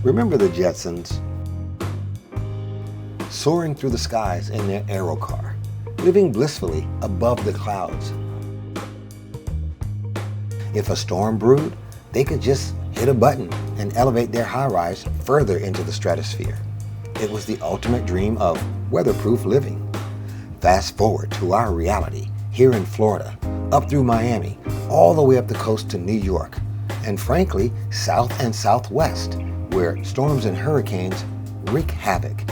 Remember the Jetsons? Soaring through the skies in their aerocar, living blissfully above the clouds. If a storm brewed, they could just hit a button and elevate their high-rise further into the stratosphere. It was the ultimate dream of weatherproof living. Fast forward to our reality here in Florida, up through Miami, all the way up the coast to New York, and frankly, south and southwest, where storms and hurricanes wreak havoc.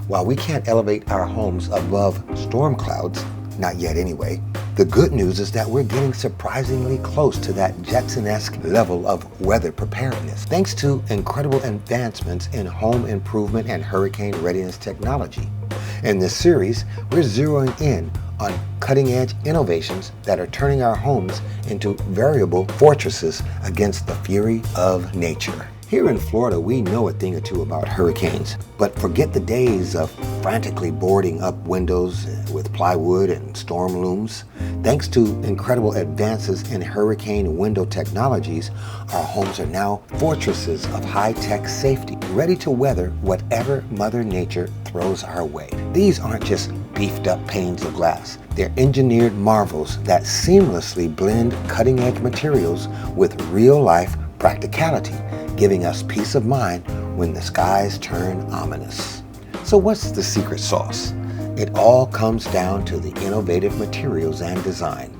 While we can't elevate our homes above storm clouds, not yet anyway, the good news is that we're getting surprisingly close to that Jetson-esque level of weather preparedness, thanks to incredible advancements in home improvement and hurricane readiness technology. In this series, we're zeroing in on cutting-edge innovations that are turning our homes into variable fortresses against the fury of nature. Here in Florida, we know a thing or two about hurricanes, but forget the days of frantically boarding up windows with plywood and storm looms. Thanks to incredible advances in hurricane window technologies, our homes are now fortresses of high-tech safety, ready to weather whatever Mother Nature throws our way. These aren't just beefed-up panes of glass. They're engineered marvels that seamlessly blend cutting-edge materials with real-life practicality, giving us peace of mind when the skies turn ominous. So what's the secret sauce? It all comes down to the innovative materials and design.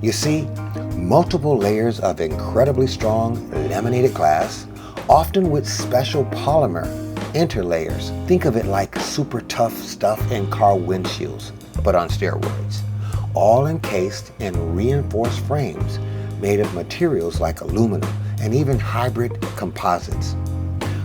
You see, multiple layers of incredibly strong laminated glass, often with special polymer interlayers. Think of it like super tough stuff in car windshields, but on steroids. All encased in reinforced frames made of materials like aluminum and even hybrid composites.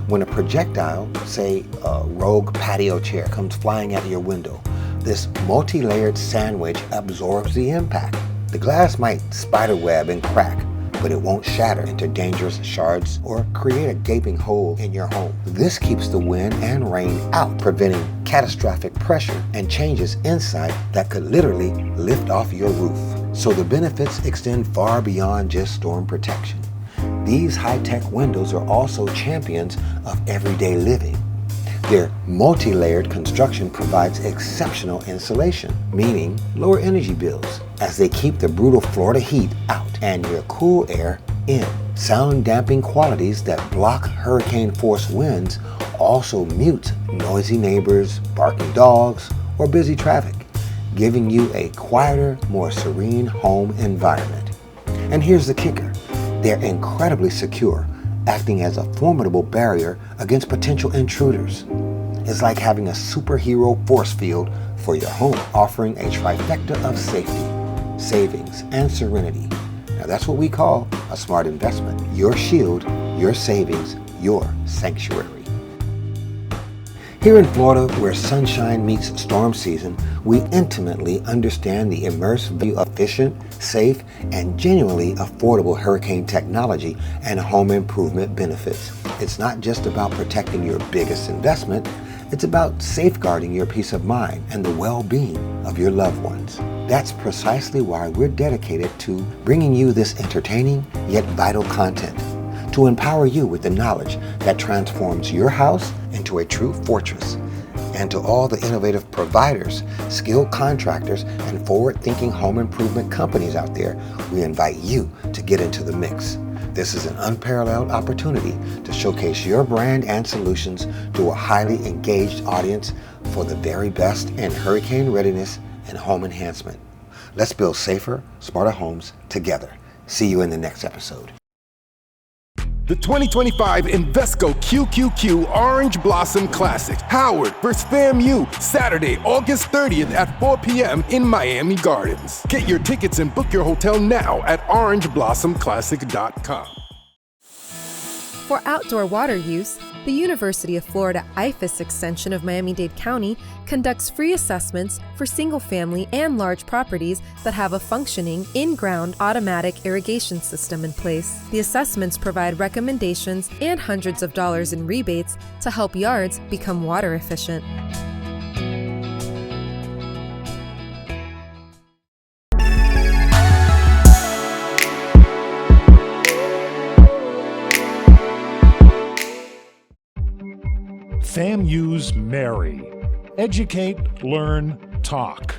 When a projectile, say a rogue patio chair, comes flying at your window, this multi-layered sandwich absorbs the impact. The glass might spiderweb and crack, but it won't shatter into dangerous shards or create a gaping hole in your home. This keeps the wind and rain out, preventing catastrophic pressure and changes inside that could literally lift off your roof. So the benefits extend far beyond just storm protection. These high-tech windows are also champions of everyday living. Their multi-layered construction provides exceptional insulation, meaning lower energy bills, as they keep the brutal Florida heat out and your cool air in. Sound damping qualities that block hurricane-force winds also mute noisy neighbors, barking dogs, or busy traffic, giving you a quieter, more serene home environment. And here's the kicker. They're incredibly secure, acting as a formidable barrier against potential intruders. It's like having a superhero force field for your home, offering a trifecta of safety, savings, and serenity. Now that's what we call a smart investment. Your shield, your savings, your sanctuary. Here in Florida, where sunshine meets storm season, we intimately understand the immense value of efficient, safe, and genuinely affordable hurricane technology and home improvement benefits. It's not just about protecting your biggest investment, it's about safeguarding your peace of mind and the well-being of your loved ones. That's precisely why we're dedicated to bringing you this entertaining yet vital content, to empower you with the knowledge that transforms your house into a true fortress. And to all the innovative providers, skilled contractors, and forward-thinking home improvement companies out there, we invite you to get into the mix. This is an unparalleled opportunity to showcase your brand and solutions to a highly engaged audience for the very best in hurricane readiness and home enhancement. Let's build safer, smarter homes together. See you in the next episode. The 2025 Invesco QQQ Orange Blossom Classic, Howard vs. FAMU, Saturday, August 30th at 4 p.m. in Miami Gardens. Get your tickets and book your hotel now at orangeblossomclassic.com. For outdoor water use, the University of Florida IFAS extension of Miami-Dade County conducts free assessments for single-family and large properties that have a functioning in-ground automatic irrigation system in place. The assessments provide recommendations and hundreds of dollars in rebates to help yards become water efficient. FAMU's Mary. Educate, learn, talk.